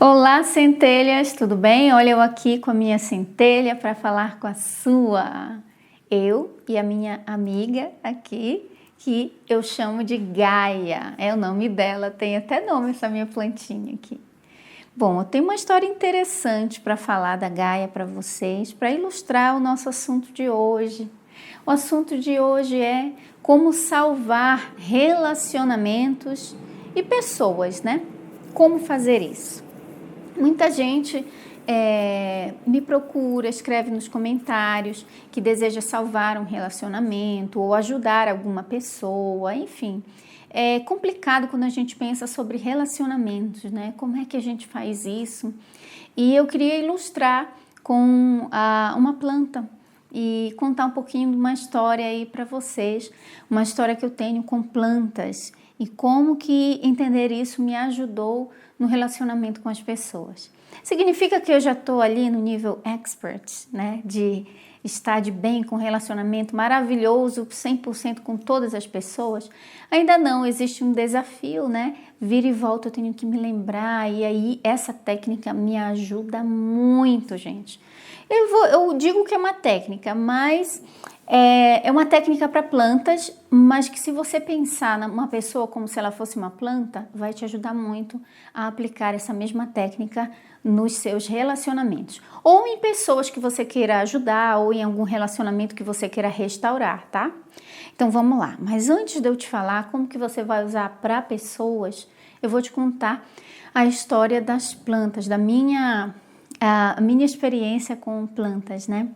Olá, centelhas, tudo bem? Olha eu aqui com a minha centelha para falar com a sua. Eu e a minha amiga aqui, que eu chamo de Gaia. É o nome dela, tem até nome essa minha plantinha aqui. Bom, eu tenho uma história interessante para falar da Gaia para vocês, para ilustrar o nosso assunto de hoje. O assunto de hoje é como salvar relacionamentos e pessoas, né? Como fazer isso? Muita gente me procura, escreve nos comentários que deseja salvar um relacionamento ou ajudar alguma pessoa, enfim. É complicado quando a gente pensa sobre relacionamentos, né? Como é que a gente faz isso? E eu queria ilustrar com uma planta e contar um pouquinho de uma história aí para vocês, uma história que eu tenho com plantas e como que entender isso me ajudou no relacionamento com as pessoas. Significa que eu já estou ali no nível expert, né, de estar de bem com relacionamento maravilhoso, 100% com todas as pessoas? Ainda não, existe um desafio, né? Vira e volta eu tenho que me lembrar e aí essa técnica me ajuda muito, gente. Eu digo que é uma técnica, mas é uma técnica para plantas, mas que se você pensar numa pessoa como se ela fosse uma planta, vai te ajudar muito a aplicar essa mesma técnica nos seus relacionamentos. Ou em pessoas que você queira ajudar, ou em algum relacionamento que você queira restaurar, tá? Então vamos lá. Mas antes de eu te falar como que você vai usar para pessoas, eu vou te contar a história das plantas, a minha experiência com plantas, né?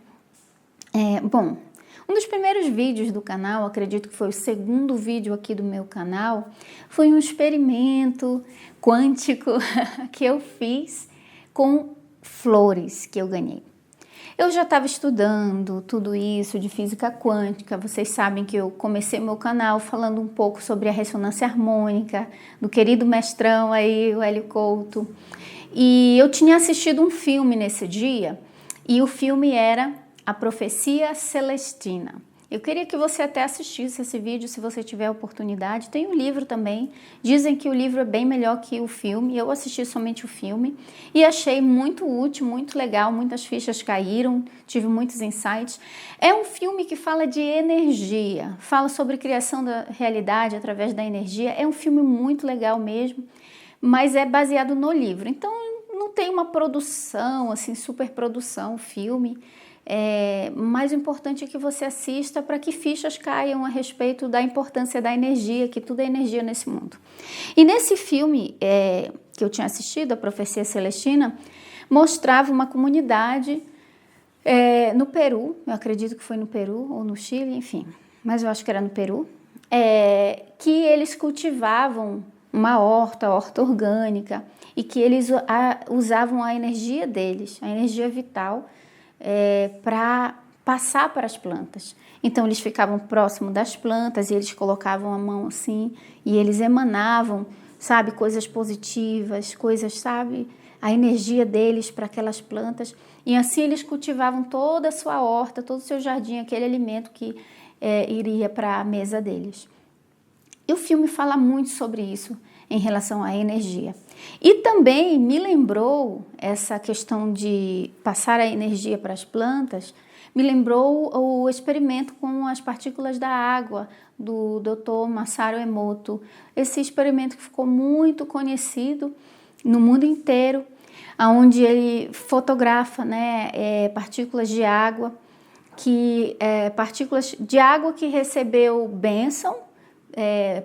Bom, um dos primeiros vídeos do canal, acredito que foi o segundo vídeo aqui do meu canal, foi um experimento quântico que eu fiz com flores que eu ganhei. Eu já estava estudando tudo isso de física quântica, vocês sabem que eu comecei meu canal falando um pouco sobre a ressonância harmônica, do querido mestrão aí, o Hélio Couto. E eu tinha assistido um filme nesse dia, e o filme era A Profecia Celestina. Eu queria que você até assistisse esse vídeo, se você tiver a oportunidade. Tem um livro também, dizem que o livro é bem melhor que o filme. Eu assisti somente o filme e achei muito útil, muito legal, muitas fichas caíram, tive muitos insights. É um filme que fala de energia, fala sobre criação da realidade através da energia. É um filme muito legal mesmo, mas é baseado no livro. Então não tem uma produção, assim, super produção, filme. Mais importante é que você assista para que fichas caiam a respeito da importância da energia, que tudo é energia nesse mundo. E nesse filme que eu tinha assistido, A Profecia Celestina, mostrava uma comunidade no Peru, eu acredito que foi no Peru ou no Chile, enfim, mas eu acho que era no Peru, que eles cultivavam uma horta orgânica, e que eles usavam a energia deles, a energia vital, para passar para as plantas. Então eles ficavam próximo das plantas e eles colocavam a mão assim e eles emanavam, sabe, coisas positivas, coisas, sabe, a energia deles para aquelas plantas, e assim eles cultivavam toda a sua horta, todo o seu jardim, aquele alimento que iria para a mesa deles. E o filme fala muito sobre isso em relação à energia. E também me lembrou essa questão de passar a energia para as plantas, me lembrou o experimento com as partículas da água do Dr. Masaru Emoto. Esse experimento que ficou muito conhecido no mundo inteiro, onde ele fotografa, né, partículas de água, partículas de água que recebeu bênção,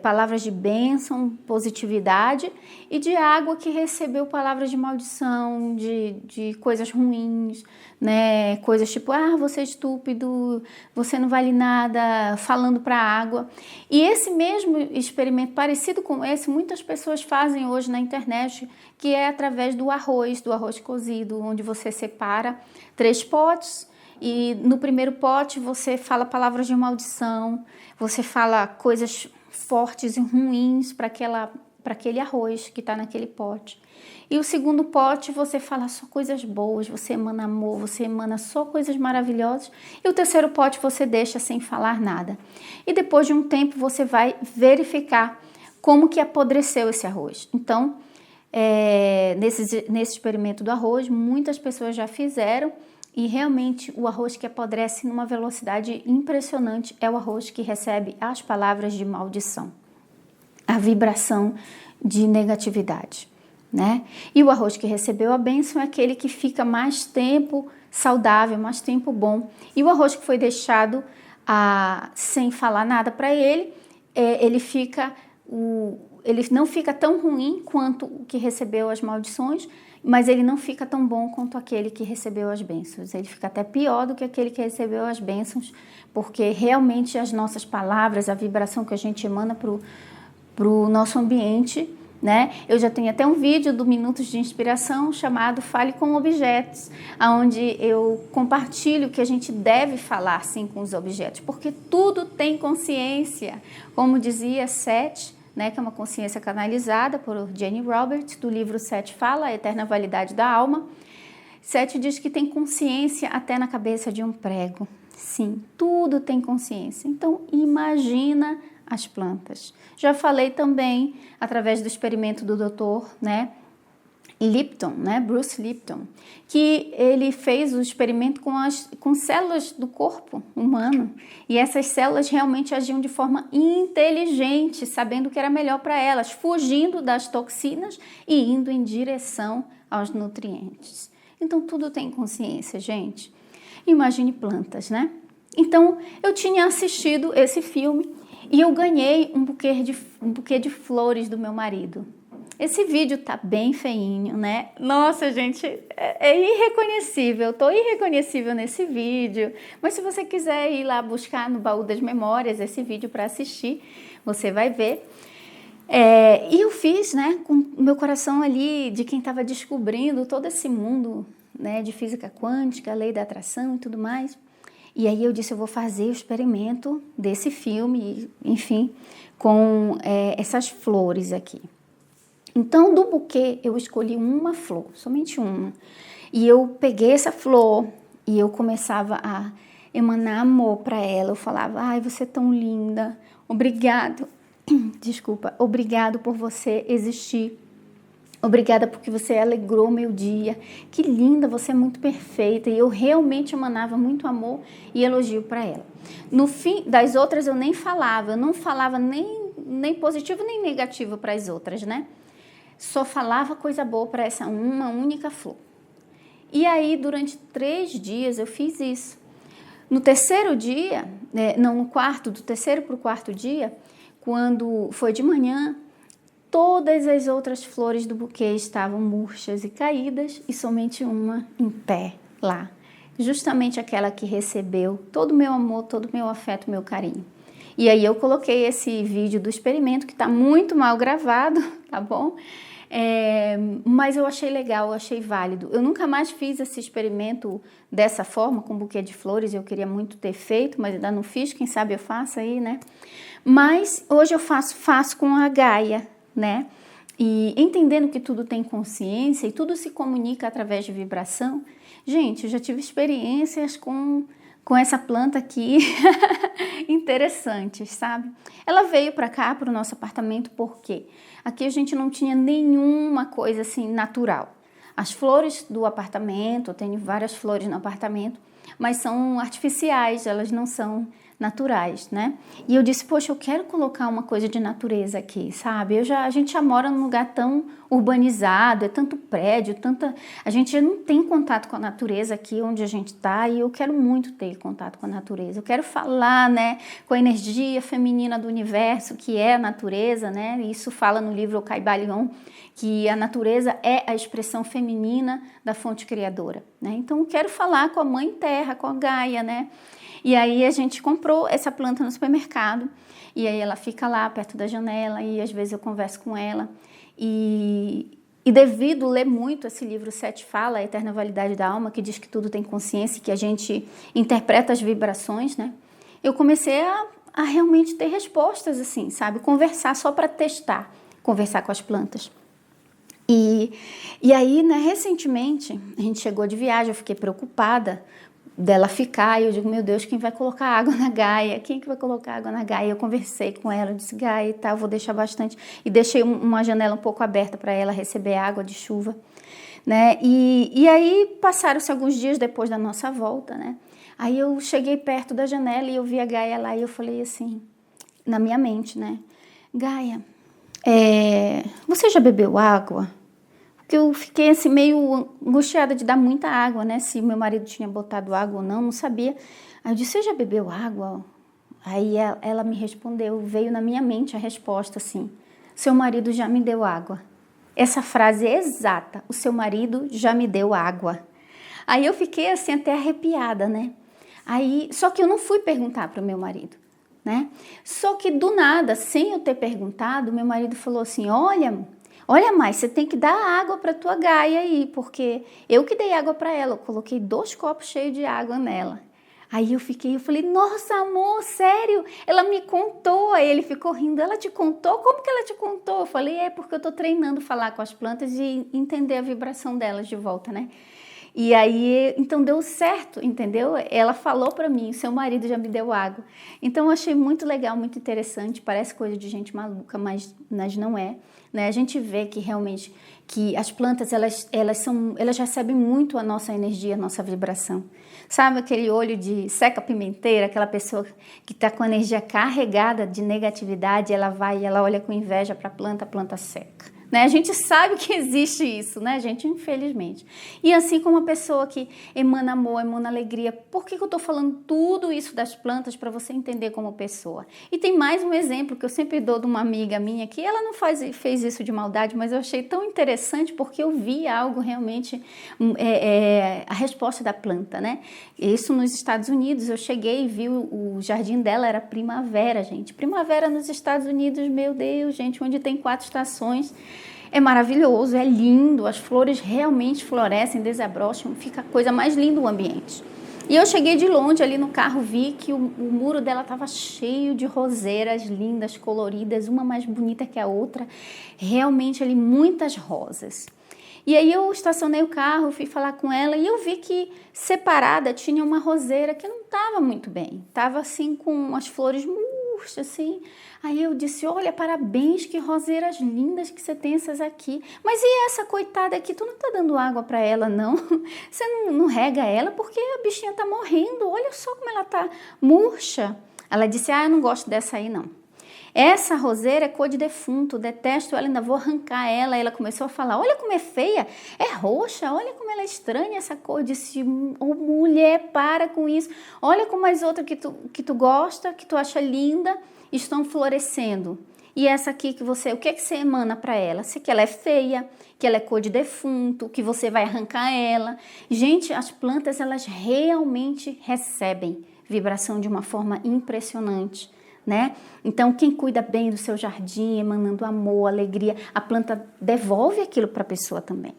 palavras de bênção, positividade, e de água que recebeu palavras de maldição, de coisas ruins, né? Coisas tipo, você é estúpido, você não vale nada, falando para a água. E esse mesmo experimento, parecido com esse, muitas pessoas fazem hoje na internet, que é através do arroz cozido, onde você separa 3 potes, e no primeiro pote você fala palavras de maldição, você fala coisas fortes e ruins para aquele arroz que está naquele pote. E o segundo pote você fala só coisas boas, você emana amor, você emana só coisas maravilhosas. E o terceiro pote você deixa sem falar nada. E depois de um tempo você vai verificar como que apodreceu esse arroz. Então, nesse experimento do arroz, muitas pessoas já fizeram, e realmente o arroz que apodrece numa velocidade impressionante é o arroz que recebe as palavras de maldição, a vibração de negatividade, né? E o arroz que recebeu a bênção é aquele que fica mais tempo saudável, mais tempo bom. E o arroz que foi deixado sem falar nada para ele, ele não fica tão ruim quanto o que recebeu as maldições, mas ele não fica tão bom quanto aquele que recebeu as bênçãos. Ele fica até pior do que aquele que recebeu as bênçãos, porque realmente as nossas palavras, a vibração que a gente emana para o nosso ambiente, né? Eu já tenho até um vídeo do Minutos de Inspiração chamado Fale com Objetos, onde eu compartilho que a gente deve falar sim com os objetos, porque tudo tem consciência, como dizia Seth, né, que é uma consciência canalizada por Jane Roberts, do livro Seth Fala, A Eterna Validade da Alma. Seth diz que tem consciência até na cabeça de um prego. Sim, tudo tem consciência. Então, imagina as plantas. Já falei também, através do experimento do Dr. Lipton, Bruce Lipton, que ele fez o experimento com células do corpo humano, e essas células realmente agiam de forma inteligente, sabendo o que era melhor para elas, fugindo das toxinas e indo em direção aos nutrientes. Então tudo tem consciência, gente. Imagine plantas, né? Então eu tinha assistido esse filme e eu ganhei um buquê de flores do meu marido. Esse vídeo tá bem feinho, né? Nossa, gente, é irreconhecível. Eu tô irreconhecível nesse vídeo. Mas se você quiser ir lá buscar no baú das memórias esse vídeo para assistir, você vai ver. E eu fiz, né, com o meu coração ali de quem estava descobrindo todo esse mundo, né, de física quântica, lei da atração e tudo mais. E aí eu disse, eu vou fazer o experimento desse filme, enfim, com essas flores aqui. Então, do buquê, eu escolhi uma flor, somente uma. E eu peguei essa flor e eu começava a emanar amor para ela. Eu falava, ai, você é tão linda, obrigado, obrigado por você existir. Obrigada porque você alegrou meu dia. Que linda, você é muito perfeita. E eu realmente emanava muito amor e elogio para ela. No fim, das outras eu nem falava. Eu não falava nem positivo nem negativo para as outras, né? Só falava coisa boa para essa uma única flor. E aí, durante 3 dias eu fiz isso. No terceiro dia, do terceiro para o quarto dia, quando foi de manhã, todas as outras flores do buquê estavam murchas e caídas e somente uma em pé lá. Justamente aquela que recebeu todo o meu amor, todo o meu afeto, meu carinho. E aí eu coloquei esse vídeo do experimento que está muito mal gravado, tá bom? Mas eu achei legal, eu achei válido. Eu nunca mais fiz esse experimento dessa forma, com buquê de flores. Eu queria muito ter feito, mas ainda não fiz. Quem sabe eu faço aí, né? Mas hoje eu faço com a Gaia, né? E entendendo que tudo tem consciência e tudo se comunica através de vibração. Gente, eu já tive experiências com essa planta aqui interessantes, sabe? Ela veio para cá, para o nosso apartamento, por quê? Aqui a gente não tinha nenhuma coisa assim natural. As flores do apartamento, eu tenho várias flores no apartamento, mas são artificiais, elas não são naturais, né? E eu disse, poxa, eu quero colocar uma coisa de natureza aqui, sabe? A gente já mora num lugar tão urbanizado, é tanto prédio, a gente já não tem contato com a natureza aqui onde a gente tá, e eu quero muito ter contato com a natureza. Eu quero falar, né, com a energia feminina do universo, que é a natureza, né? Isso fala no livro O Caibalion, que a natureza é a expressão feminina da fonte criadora, né? Então eu quero falar com a Mãe Terra, com a Gaia, né? E aí a gente comprou essa planta no supermercado, e aí ela fica lá perto da janela, e às vezes eu converso com ela. E devido ler muito esse livro Seth Fala, A Eterna Validade da Alma, que diz que tudo tem consciência, que a gente interpreta as vibrações, né? Eu comecei a realmente ter respostas, assim, sabe? Conversar só para testar, conversar com as plantas. E aí, né, recentemente, a gente chegou de viagem, eu fiquei preocupada, dela ficar, e eu digo, meu Deus, quem vai colocar água na Gaia? Quem que vai colocar água na Gaia? Eu conversei com ela, eu disse, Gaia, tá, vou deixar bastante, e deixei uma janela um pouco aberta para ela receber água de chuva, né? E aí passaram-se alguns dias depois da nossa volta, né? Aí eu cheguei perto da janela e eu vi a Gaia lá e eu falei assim, na minha mente, né? Gaia, você já bebeu água? Porque eu fiquei assim meio angustiada de dar muita água, né? Se meu marido tinha botado água ou não sabia. Aí eu disse, você já bebeu água? Aí ela me respondeu, veio na minha mente a resposta assim, seu marido já me deu água. Essa frase é exata, o seu marido já me deu água. Aí eu fiquei assim até arrepiada, né? Aí, só que eu não fui perguntar para o meu marido, né? Só que do nada, sem eu ter perguntado, meu marido falou assim, olha, mais, você tem que dar água para tua Gaia aí, porque eu que dei água para ela, eu coloquei 2 copos cheios de água nela. Aí eu falei, nossa, amor, sério? Ela me contou. Aí ele ficou rindo, ela te contou? Como que ela te contou? Eu falei, porque eu tô treinando falar com as plantas e entender a vibração delas de volta, né? E aí, então deu certo, entendeu? Ela falou para mim, seu marido já me deu água. Então eu achei muito legal, muito interessante, parece coisa de gente maluca, mas não é, né? A gente vê que realmente que as plantas elas recebem muito a nossa energia, a nossa vibração. Sabe aquele olho de seca-pimenteira, aquela pessoa que está com a energia carregada de negatividade, ela olha com inveja para a planta seca. Né? A gente sabe que existe isso, né, gente? Infelizmente. E assim como a pessoa que emana amor, emana alegria, por que eu estou falando tudo isso das plantas para você entender como pessoa? E tem mais um exemplo que eu sempre dou de uma amiga minha que ela não fez isso de maldade, mas eu achei tão interessante porque eu vi algo realmente, a resposta da planta, né? Isso nos Estados Unidos, eu cheguei e vi o jardim dela, era primavera, gente. Primavera nos Estados Unidos, meu Deus, gente, onde tem 4 estações. É maravilhoso, é lindo, as flores realmente florescem, desabrocham, fica a coisa mais linda o ambiente. E eu cheguei de longe ali no carro, vi que o muro dela estava cheio de roseiras lindas, coloridas, uma mais bonita que a outra, realmente ali muitas rosas. E aí eu estacionei o carro, fui falar com ela e eu vi que separada tinha uma roseira que não estava muito bem, estava assim com as flores murchas assim. Aí eu disse, olha, parabéns, que roseiras lindas que você tem essas aqui. Mas e essa coitada aqui, tu não tá dando água para ela, não? Você não rega ela porque a bichinha tá morrendo, olha só como ela tá murcha. Ela disse, eu não gosto dessa aí, não. Essa roseira é cor de defunto, detesto ela, ainda vou arrancar ela. Ela começou a falar, olha como é feia, é roxa, olha como ela é estranha essa cor. Eu disse, oh, mulher, para com isso. Olha como as outras que tu gosta, que tu acha linda, estão florescendo. E essa aqui o que você emana para ela? Se que ela é feia, que ela é cor de defunto, que você vai arrancar ela. Gente, as plantas, elas realmente recebem vibração de uma forma impressionante, né? Então, quem cuida bem do seu jardim, emanando amor, alegria, a planta devolve aquilo para a pessoa também.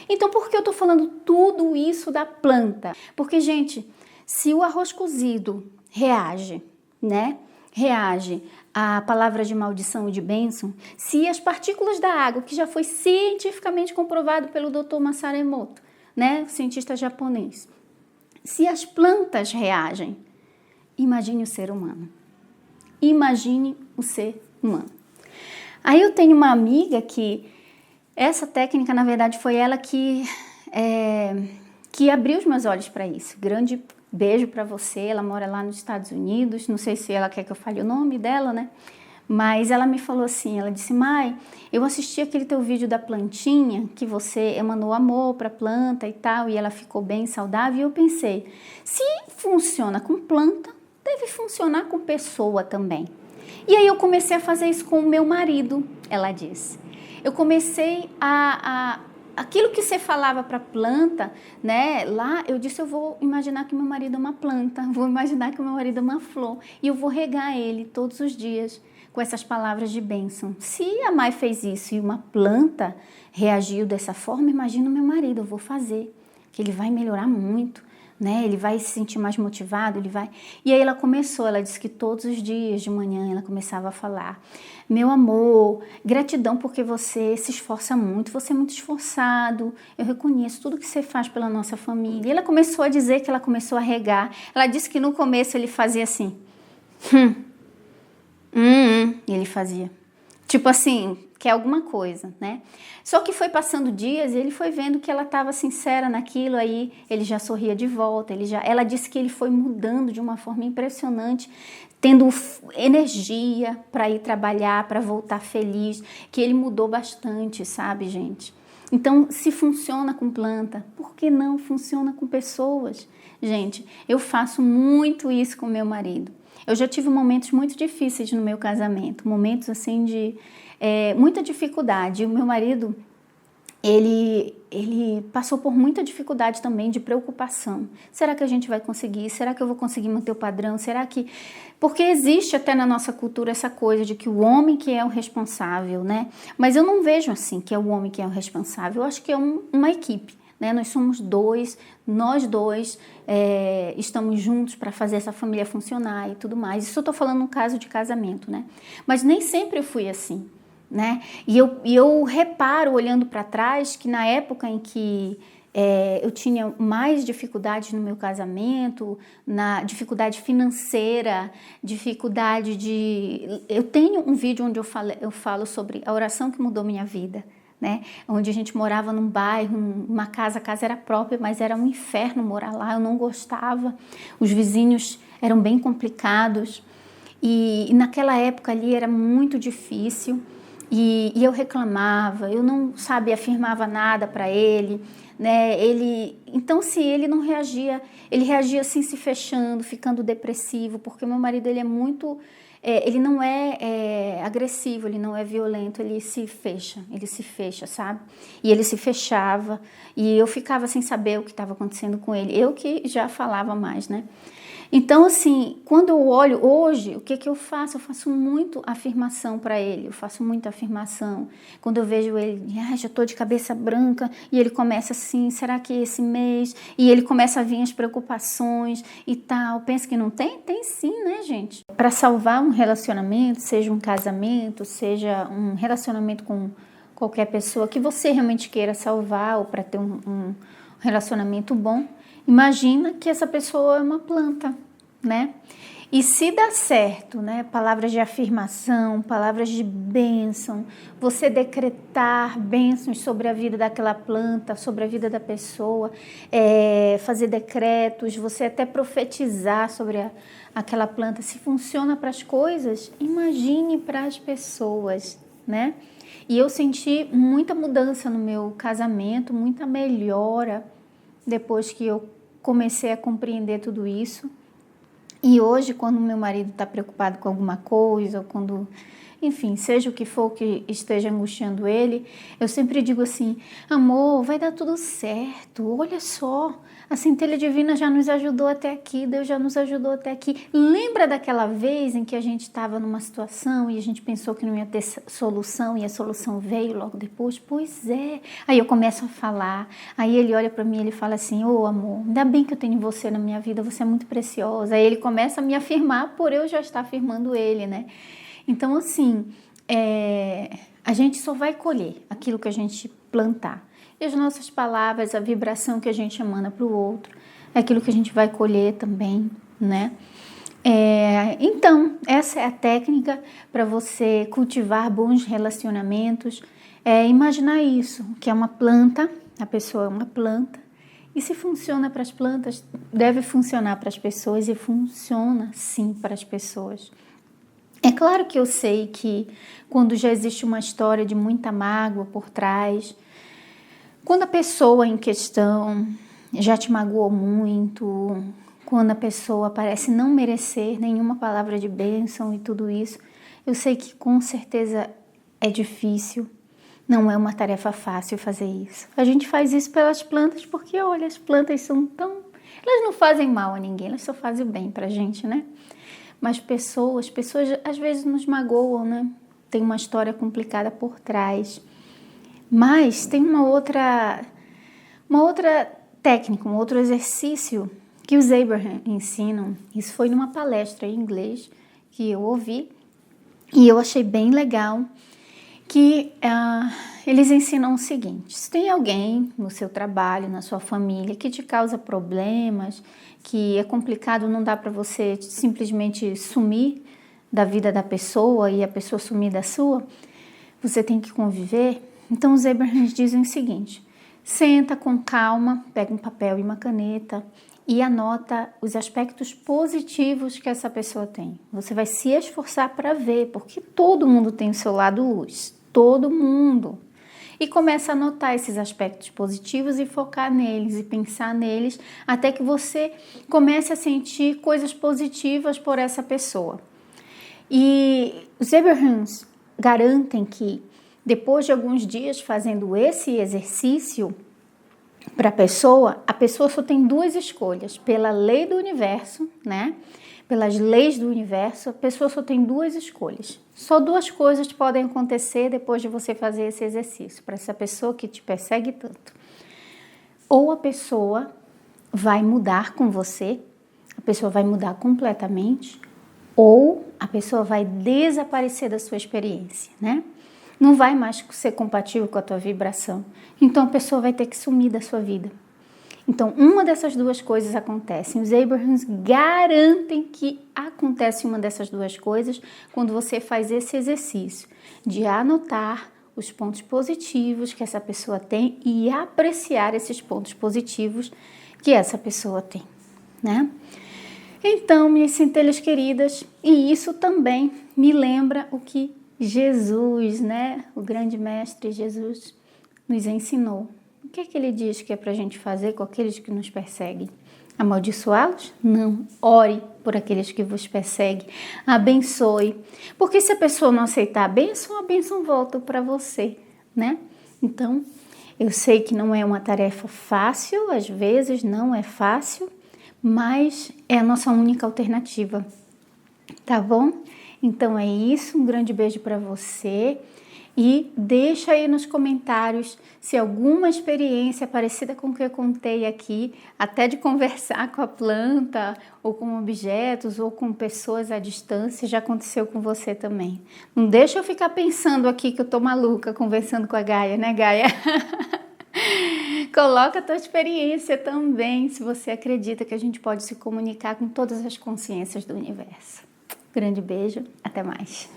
Então, por que eu tô falando tudo isso da planta? Porque, gente, se o arroz cozido reage, né? Reage à palavra de maldição e de bênção, se as partículas da água, que já foi cientificamente comprovado pelo Dr. Masaru Emoto, né, cientista japonês, se as plantas reagem, imagine o ser humano. Imagine o ser humano. Aí eu tenho uma amiga que essa técnica, na verdade, foi ela que abriu os meus olhos para isso. Grande beijo para você, ela mora lá nos Estados Unidos, não sei se ela quer que eu fale o nome dela, né? Mas ela me falou assim, ela disse, Mai, eu assisti aquele teu vídeo da plantinha, que você emanou amor para a planta e tal, e ela ficou bem saudável, e eu pensei, se funciona com planta, deve funcionar com pessoa também. E aí eu comecei a fazer isso com o meu marido, ela disse. Eu comecei aquilo que você falava para a planta, né? Lá eu disse, eu vou imaginar que meu marido é uma planta, vou imaginar que meu marido é uma flor e eu vou regar ele todos os dias com essas palavras de bênção. Se a Mai fez isso e uma planta reagiu dessa forma, imagina o meu marido, eu vou fazer, que ele vai melhorar muito, né? Ele vai se sentir mais motivado, ele vai... E aí ela disse que todos os dias de manhã ela começava a falar: meu amor, gratidão porque você se esforça muito, você é muito esforçado, eu reconheço tudo que você faz pela nossa família. E ela começou a dizer que ela começou a regar. Ela disse que no começo ele fazia assim, e ele fazia, tipo assim, quer alguma coisa, né? Só que foi passando dias e ele foi vendo que ela estava sincera naquilo, aí ele já sorria de volta, ela disse que ele foi mudando de uma forma impressionante, tendo energia para ir trabalhar, para voltar feliz, que ele mudou bastante, sabe, gente? Então, se funciona com planta, por que não funciona com pessoas? Gente, eu faço muito isso com meu marido. Eu já tive momentos muito difíceis no meu casamento, momentos assim de muita dificuldade. O meu marido, ele passou por muita dificuldade também de preocupação. Será que a gente vai conseguir? Será que eu vou conseguir manter o padrão? Será que... Porque existe até na nossa cultura essa coisa de que o homem que é o responsável, né? Mas eu não vejo assim que é o homem que é o responsável. Eu acho que é uma equipe, né? Nós somos nós dois estamos juntos para fazer essa família funcionar e tudo mais. Isso eu tô falando no caso de casamento, né? Mas nem sempre eu fui assim, né? E eu reparo, olhando para trás, que na época em que eu tinha mais dificuldades no meu casamento, na dificuldade financeira, dificuldade de... Eu tenho um vídeo onde eu falo sobre a oração que mudou minha vida, né? Onde a gente morava num bairro, numa casa, a casa era própria, mas era um inferno morar lá, eu não gostava, os vizinhos eram bem complicados, e naquela época ali era muito difícil, e eu reclamava, eu não, sabe, afirmava nada para ele, né? Então, se ele não reagia, ele reagia assim, se fechando, ficando depressivo, porque meu marido, ele é muito... ele não é agressivo, ele não é violento, ele se fecha, sabe? E ele se fechava, e eu ficava sem saber o que estava acontecendo com ele, eu que já falava mais, né? Então, assim, quando eu olho hoje, o que eu faço? Eu faço muito afirmação para ele, eu faço muita afirmação. Quando eu vejo ele, já estou de cabeça branca, e ele começa assim, será que esse mês? E ele começa a vir as preocupações e tal. Pensa que não tem? Tem sim, né, gente? Para salvar um relacionamento, seja um casamento, seja um relacionamento com qualquer pessoa que você realmente queira salvar, ou para ter um relacionamento bom, imagina que essa pessoa é uma planta, né? E se dá certo, né? Palavras de afirmação, palavras de bênção, você decretar bênçãos sobre a vida daquela planta, sobre a vida da pessoa, fazer decretos, você até profetizar sobre aquela planta. Se funciona para as coisas, imagine para as pessoas, né? E eu senti muita mudança no meu casamento, muita melhora depois que eu comecei a compreender tudo isso. E hoje, quando meu marido está preocupado com alguma coisa, ou quando, enfim, seja o que for que esteja angustiando ele, eu sempre digo assim: amor, vai dar tudo certo, olha só, a centelha divina já nos ajudou até aqui, Deus já nos ajudou até aqui. Lembra daquela vez em que a gente estava numa situação e a gente pensou que não ia ter solução e a solução veio logo depois? Pois é. Aí eu começo a falar, aí ele olha para mim e ele fala assim: ô amor, ainda bem que eu tenho você na minha vida, você é muito preciosa. Aí ele começa a me afirmar por eu já estar afirmando ele, né? Então, assim, a gente só vai colher aquilo que a gente plantar. E as nossas palavras, a vibração que a gente emana para o outro, é aquilo que a gente vai colher também, né? Então, essa é a técnica para você cultivar bons relacionamentos. Imaginar isso, que é uma planta, a pessoa é uma planta, e se funciona para as plantas, deve funcionar para as pessoas, e funciona sim para as pessoas. É claro que eu sei que quando já existe uma história de muita mágoa por trás, quando a pessoa em questão já te magoou muito, quando a pessoa parece não merecer nenhuma palavra de bênção e tudo isso, eu sei que com certeza é difícil, não é uma tarefa fácil fazer isso. A gente faz isso pelas plantas porque, olha, as plantas são tão... Elas não fazem mal a ninguém, elas só fazem o bem pra gente, né? Mas pessoas às vezes nos magoam, né? Tem uma história complicada por trás. Mas tem uma outra técnica, um outro exercício que os Abraham ensinam, isso foi numa palestra em inglês que eu ouvi e eu achei bem legal, que eles ensinam o seguinte: se tem alguém no seu trabalho, na sua família, que te causa problemas, que é complicado, não dá para você simplesmente sumir da vida da pessoa e a pessoa sumir da sua, você tem que conviver. Então os Abrahams dizem o seguinte: senta com calma, pega um papel e uma caneta e anota os aspectos positivos que essa pessoa tem. Você vai se esforçar para ver, porque todo mundo tem o seu lado luz, todo mundo. E começa a anotar esses aspectos positivos e focar neles e pensar neles, até que você comece a sentir coisas positivas por essa pessoa. E os Abrahams garantem que depois de alguns dias fazendo esse exercício para a pessoa só tem duas escolhas. Pela lei do universo, né? Pelas leis do universo, a pessoa só tem duas escolhas. Só duas coisas podem acontecer depois de você fazer esse exercício, para essa pessoa que te persegue tanto. Ou a pessoa vai mudar com você, a pessoa vai mudar completamente, ou a pessoa vai desaparecer da sua experiência, né? Não vai mais ser compatível com a tua vibração. Então a pessoa vai ter que sumir da sua vida. Então uma dessas duas coisas acontece. Os Abrahams garantem que acontece uma dessas duas coisas quando você faz esse exercício de anotar os pontos positivos que essa pessoa tem e apreciar esses pontos positivos que essa pessoa tem, né? Então, minhas centelhas queridas, e isso também me lembra o que Jesus, né, o grande mestre Jesus, nos ensinou. O que é que ele diz que é para a gente fazer com aqueles que nos perseguem? Amaldiçoá-los? Não. Ore por aqueles que vos perseguem. Abençoe. Porque se a pessoa não aceitar a bênção volta para você, né? Então, eu sei que não é uma tarefa fácil, às vezes não é fácil, mas é a nossa única alternativa, tá bom? Então é isso, um grande beijo para você e deixa aí nos comentários se alguma experiência parecida com o que eu contei aqui, até de conversar com a planta ou com objetos ou com pessoas à distância, já aconteceu com você também. Não deixa eu ficar pensando aqui que eu tô maluca conversando com a Gaia, né, Gaia? Coloca a tua experiência também, se você acredita que a gente pode se comunicar com todas as consciências do universo. Grande beijo, até mais.